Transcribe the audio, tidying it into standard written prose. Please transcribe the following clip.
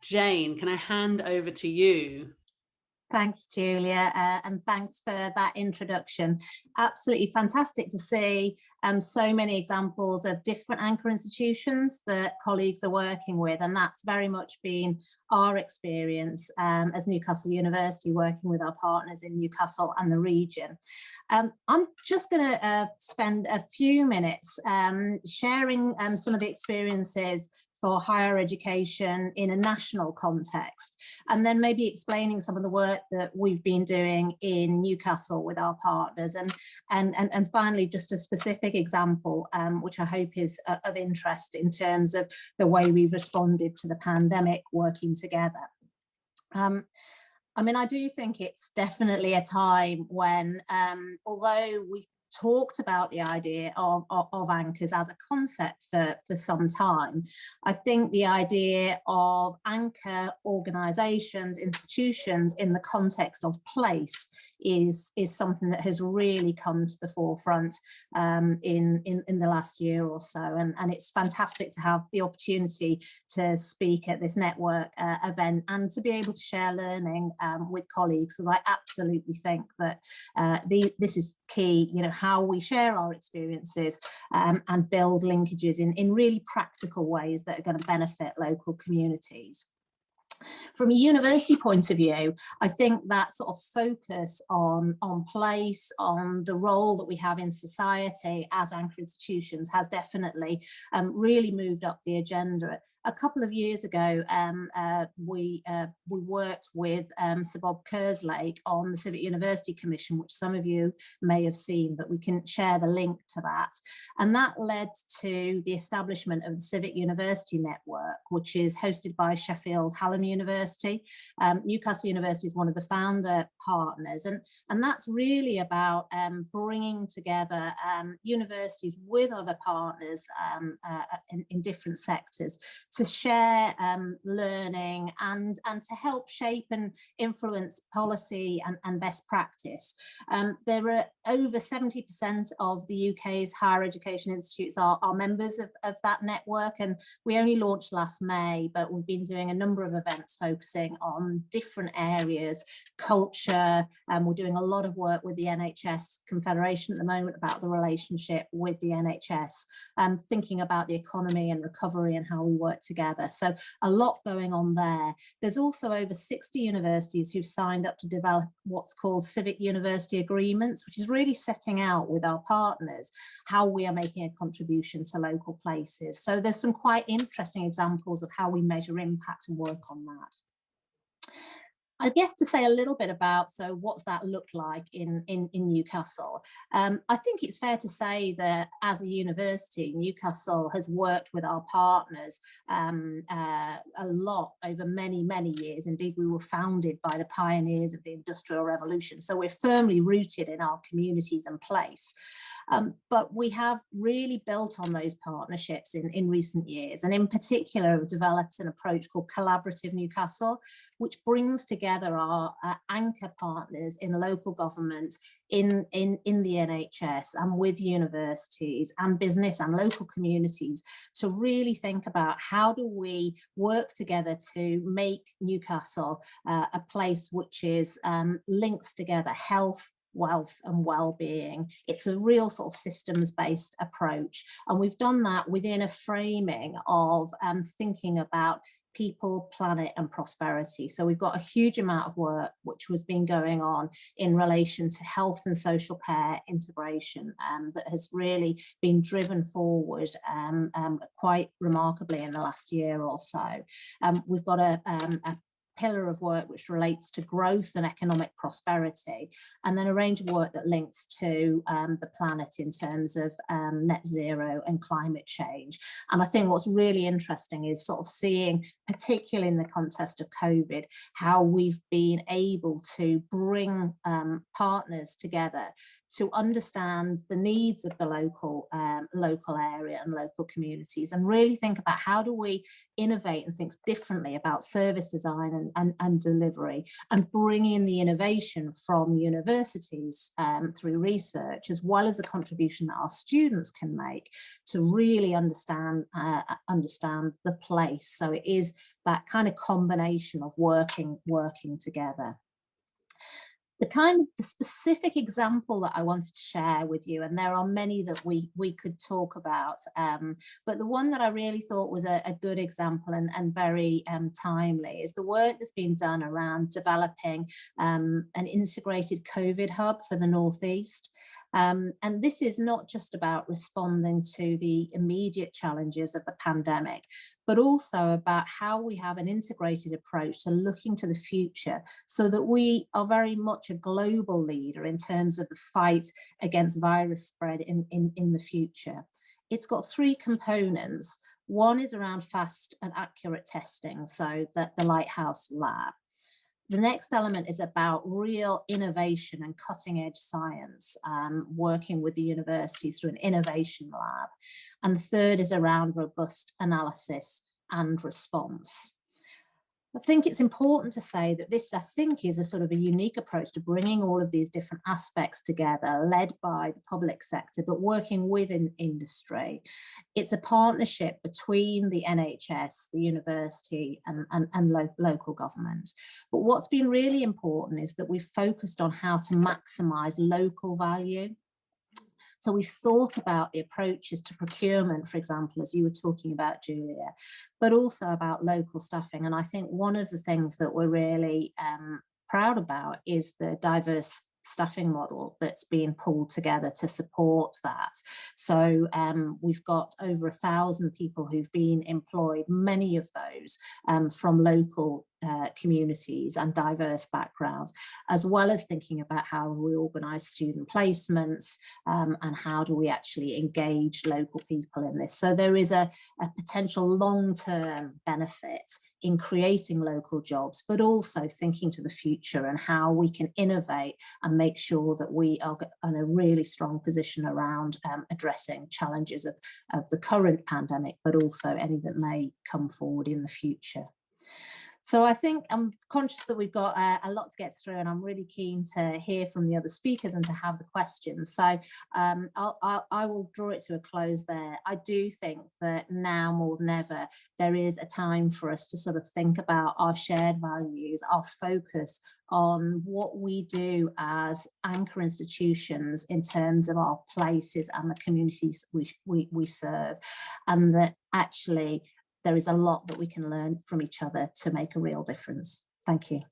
Jane, can I hand over to you? Thanks, Julia, and thanks for that introduction. Absolutely fantastic to see so many examples of different anchor institutions that colleagues are working with, and that's very much been our experience as Newcastle University, working with our partners in Newcastle and the region. I'm just going to spend a few minutes sharing some of the experiences for higher education in a national context, and then maybe explaining some of the work that we've been doing in Newcastle with our partners, and finally just a specific example which I hope is of interest in terms of the way we've responded to the pandemic working together. I mean, I do think it's definitely a time when, although we've talked about the idea of anchors as a concept for some time, I think the idea of anchor organisations, institutions in the context of place is something that has really come to the forefront in the last year or so, and it's fantastic to have the opportunity to speak at this network event and to be able to share learning with colleagues. So I absolutely think that this is key, you know, how we share our experiences and build linkages in really practical ways that are going to benefit local communities. From a university point of view, I think that sort of focus on place, on the role that we have in society as anchor institutions has definitely really moved up the agenda. A couple of years ago, we worked with Sir Bob Kerslake on the Civic University Commission, which some of you may have seen, but we can share the link to that. And that led to the establishment of the Civic University Network, which is hosted by Sheffield Hallam University. Newcastle University is one of the founder partners, and that's really about bringing together universities with other partners in different sectors to share learning and to help shape and influence policy and best practice. There are over 70% of the UK's higher education institutes are members of that network, and we only launched last May, but we've been doing a number of events focusing on different areas, culture, and we're doing a lot of work with the NHS Confederation at the moment about the relationship with the NHS, thinking about the economy and recovery and how we work together. So a lot going on there. There's also over 60 universities who've signed up to develop what's called civic university agreements, which is really setting out with our partners how we are making a contribution to local places. So there's some quite interesting examples of how we measure impact and work on that. I guess to say a little bit about, so what's that look like in Newcastle? I think it's fair to say that as a university, Newcastle has worked with our partners a lot over many, many years. Indeed, we were founded by the pioneers of the Industrial Revolution. So we're firmly rooted in our communities and place. But we have really built on those partnerships in recent years, and in particular have developed an approach called Collaborative Newcastle, which brings together our anchor partners in local government, in the NHS, and with universities and business and local communities to really think about how do we work together to make Newcastle a place which is links together health, wealth and well-being. It's a real sort of systems-based approach, and we've done that within a framing of thinking about people, planet and prosperity. So we've got a huge amount of work which has been going on in relation to health and social care integration that has really been driven forward quite remarkably in the last year or so. We've got a pillar of work which relates to growth and economic prosperity, and then a range of work that links to the planet in terms of net zero and climate change. And I think what's really interesting is sort of seeing, particularly in the context of COVID, how we've been able to bring partners together to understand the needs of the local area and local communities, and really think about how do we innovate and think differently about service design and delivery, and bring in the innovation from universities through research, as well as the contribution that our students can make to really understand the place. So it is that kind of combination of working together. The specific example that I wanted to share with you, and there are many that we could talk about, but the one that I really thought was a good example and very timely is the work that's been done around developing an integrated COVID hub for the Northeast. And this is not just about responding to the immediate challenges of the pandemic, but also about how we have an integrated approach to looking to the future, so that we are very much a global leader in terms of the fight against virus spread in the future. It's got three components. One is around fast and accurate testing, so that the Lighthouse Lab. The next element is about real innovation and cutting edge science, working with the universities through an innovation lab. And the third is around robust analysis and response. I think it's important to say that this, I think, is a sort of a unique approach to bringing all of these different aspects together, led by the public sector, but working within industry. It's a partnership between the NHS, the university, and local governments. But what's been really important is that we've focused on how to maximise local value. So we've thought about the approaches to procurement, for example, as you were talking about, Julia, but also about local staffing. And I think one of the things that we're really proud about is the diverse staffing model that's being pulled together to support that. So we've got over 1,000 people who've been employed, many of those from local communities and diverse backgrounds, as well as thinking about how we organise student placements and how do we actually engage local people in this. So there is a potential long-term benefit in creating local jobs, but also thinking to the future and how we can innovate and make sure that we are in a really strong position around addressing challenges of the current pandemic, but also any that may come forward in the future. So I think I'm conscious that we've got a lot to get through, and I'm really keen to hear from the other speakers and to have the questions. So I will draw it to a close there. I do think that now more than ever, there is a time for us to sort of think about our shared values, our focus on what we do as anchor institutions in terms of our places and the communities we serve, and that actually there is a lot that we can learn from each other to make a real difference. Thank you.